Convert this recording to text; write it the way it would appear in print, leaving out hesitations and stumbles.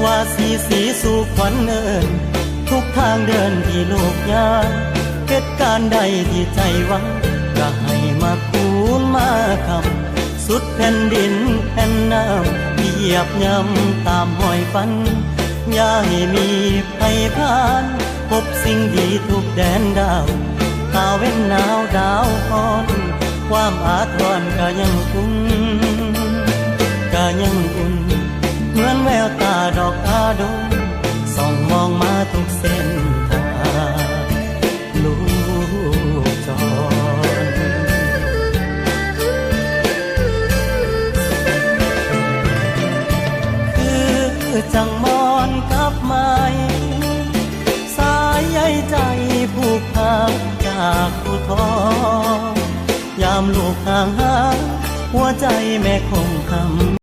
ว่าสีสู่ขวัญเนินทุกทางเดินที่โลกยานเหตุการณ์ใดที่ใจหวังก็ให้มาคูณมาคำสุดแผ่นดินแผ่นน้ำที่เหยียบย่ำตามหอยฝันอย่าให้มีภัยผ่านพบสิ่งดีทุกแดนดาวตาเว้นหนาวดาวอ่อนความอาทรก็ยังคุ้นก็ยังอุ่นเหมือนแววตาดอกอาดงส่องมองมาทุกเส้นทางลูกจรคือจังมอนกับไม้สายใยใจผูกพันจากผู้ท้อยามลูกห่างหาหัวใจแม่คงคำ